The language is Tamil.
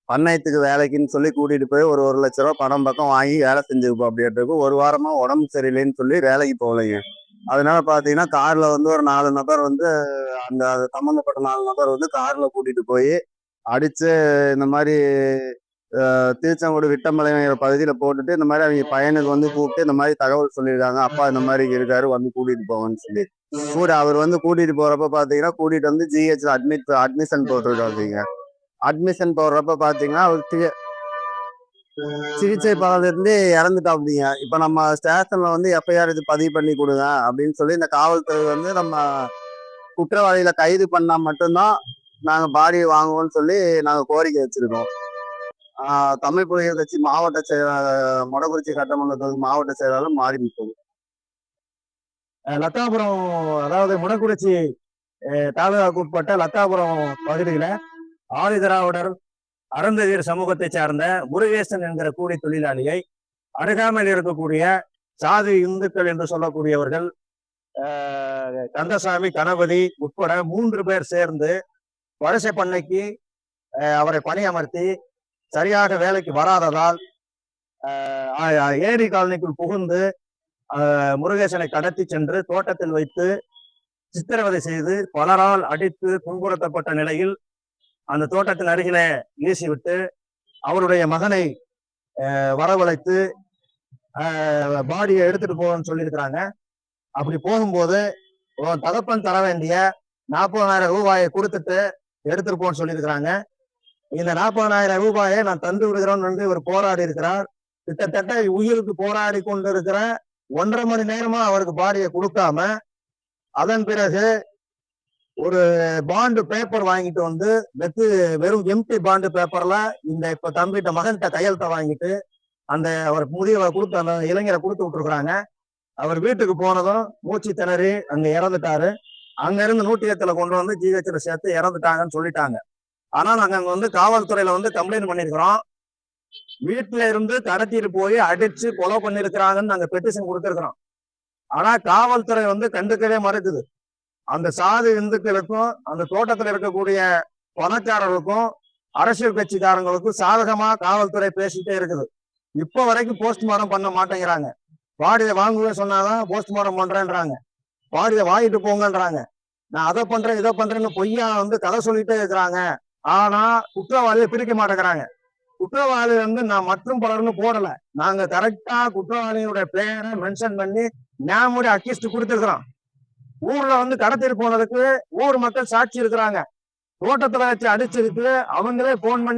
பண்ணையத்துக்கு வேலைக்குன்னு சொல்லி கூட்டிட்டு போய் ஒரு 1,00,000 பணம் பக்கம் வாங்கி வேலை செஞ்சுப்போம் அப்படின்ட்டு ஒரு வாரமா உடம்பு சரியில்லைன்னு சொல்லி வேலைக்கு போகலைங்க. அதனால பாத்தீங்கன்னா கார்ல வந்து ஒரு 4 நபர் வந்து அந்த சம்பந்தப்பட்ட 4 நபர் வந்து கார்ல கூட்டிட்டு போய் அடிச்சு இந்த மாதிரி திருச்செங்கோடு விட்டமலைங்கிற பகுதியில போட்டுட்டு இந்த மாதிரி அவங்க பையனுக்கு வந்து கூப்பிட்டு இந்த மாதிரி தகவல் சொல்லியிருக்காங்க, அப்பா இந்த மாதிரி இருக்காரு வந்து கூட்டிட்டு போங்கன்னு சொல்லி அவர் வந்து கூட்டிட்டு போறப்ப பாத்தீங்கன்னா கூட்டிட்டு வந்து ஜிஹெச்ல அட்மிஷன் போட்டிருக்காங்க. அட்மிஷன் போடுறப்ப பாத்தீங்கன்னா அவர் சிகிச்சை பலன்ல இருந்து இறந்துட்டாப்டிங்க. இப்ப நம்ம ஸ்டேஷன்ல வந்து எஃப்ஐஆர் இது பதிவு பண்ணி கொடுங்க அப்படின்னு சொல்லி இந்த காவல்துறை வந்து நம்ம குற்றவாளியில கைது பண்ணா மட்டும்தான் நாங்க பாடியை வாங்குவோம்னு சொல்லி நாங்க கோரிக்கை வச்சிருக்கோம். தமிழ் புலிகள் கட்சி மாவட்ட செயலாளர், மொடக்குறிச்சி சட்டமன்ற தொகுதி மாவட்ட செயலாளர் மாறி நிற்பது. லத்தாபுரம், அதாவது மொடக்குறிச்சி தாலுகாவுக்கு உட்பட்ட லத்தாபுரம் பகுதியில ஆதிதிராவிடர் அருந்ததியர் சமூகத்தை சார்ந்த முருகேசன் என்கிற கூலி தொழிலாளியை அருகாமையில் இருக்கக்கூடிய சாதி இந்துக்கள் என்று சொல்லக்கூடியவர்கள் கந்தசாமி, கணபதி உட்பட 3 பேர் சேர்ந்து வரிசை பண்ணைக்கு அவரை பணியமர்த்தி சரியாக வேலைக்கு வராததால் ஏரி காலனிக்குள் புகுந்து முருகேசனை கடத்தி சென்று தோட்டத்தில் வைத்து சித்திரவதை செய்து பலரால் அடித்து துன்புறுத்தப்பட்ட நிலையில் அந்த தோட்டத்தின் அருகிலே வீசிவிட்டு அவருடைய மகனை வரவழைத்து பாடியை எடுத்துட்டு போகணும்னு சொல்லியிருக்கிறாங்க. அப்படி போகும்போது தகப்பன் தர வேண்டிய 40,000 ரூபாயை கொடுத்துட்டு எடுத்துட்டு போன்னு சொல்லியிருக்கிறாங்க. இந்த 40,000 ரூபாயை நான் தந்து விடுகிறோம்னு வந்து இவர் போராடி இருக்கிறார். கிட்டத்தட்ட உயிருக்கு போராடி கொண்டு இருக்கிற 1.5 மணி நேரமா அவருக்கு பாடியை கொடுக்காம, அதன் பிறகு ஒரு பாண்டு பேப்பர் வாங்கிட்டு வந்து வெறும் எம்டி பாண்டு பேப்பர்ல இந்த இப்ப தம்பிட்ட மகன்கிட்ட கையெழுத்த வாங்கிட்டு அந்த அவர் முதியவர் கொடுத்து அந்த இளைஞரை கொடுத்து விட்டுருக்குறாங்க. அவர் வீட்டுக்கு போனதும் மூச்சு திணறி அங்க இறந்துட்டாரு. அங்க இருந்து 108 கொண்டு வந்து ஜிஹெச்ல சேர்த்து இறந்துட்டாங்கன்னு சொல்லிட்டாங்க. ஆனா நாங்க அங்க வந்து காவல்துறையில வந்து கம்ப்ளைண்ட் பண்ணிருக்கிறோம். வீட்டுல இருந்து கடத்திட்டு போய் அடிச்சு கொலை பண்ணிருக்கிறாங்கன்னு நாங்க பெட்டிஷன் கொடுத்திருக்கிறோம். ஆனா காவல்துறை வந்து கண்டுக்கவே மறுக்குது. அந்த சாதி இந்துக்களுக்கும் அந்த தோட்டத்தில் இருக்கக்கூடிய பணக்காரர்களுக்கும் அரசியல் கட்சிக்காரங்களுக்கும் சாதகமா காவல்துறை பேசிட்டே இருக்குது. இப்ப வரைக்கும் போஸ்ட்மார்டம் பண்ண மாட்டேங்கிறாங்க. பாடியை வாங்குவே சொன்னாதான் போஸ்ட்மார்டம் பண்றேன்றாங்க, பாடியை வாங்கிட்டு போங்கன்றாங்க. நான் அதை பண்றேன் இதை பண்றேன்னு பொய்யா வந்து கதை சொல்லிட்டே இருக்கிறாங்க. ஆனா குற்றவாளியை பிரிக்க மாட்டேங்கிறாங்க. குற்றவாளி வந்து நான் மற்றும் பலர்னு போடல, நாங்க கரெக்டா குற்றவாளியோட பேரை மென்ஷன் பண்ணி ஞாபகம் அக்யூஸ்ட் கொடுத்துருக்கிறோம். ஊர்ல வந்து கடத்திட்டு போனதுக்கு ஊர் மக்கள் சாட்சி இருக்கிறாங்க. தோட்டத்துல வச்சு அடிச்சதுக்கு அவங்களே போன் பண்ணி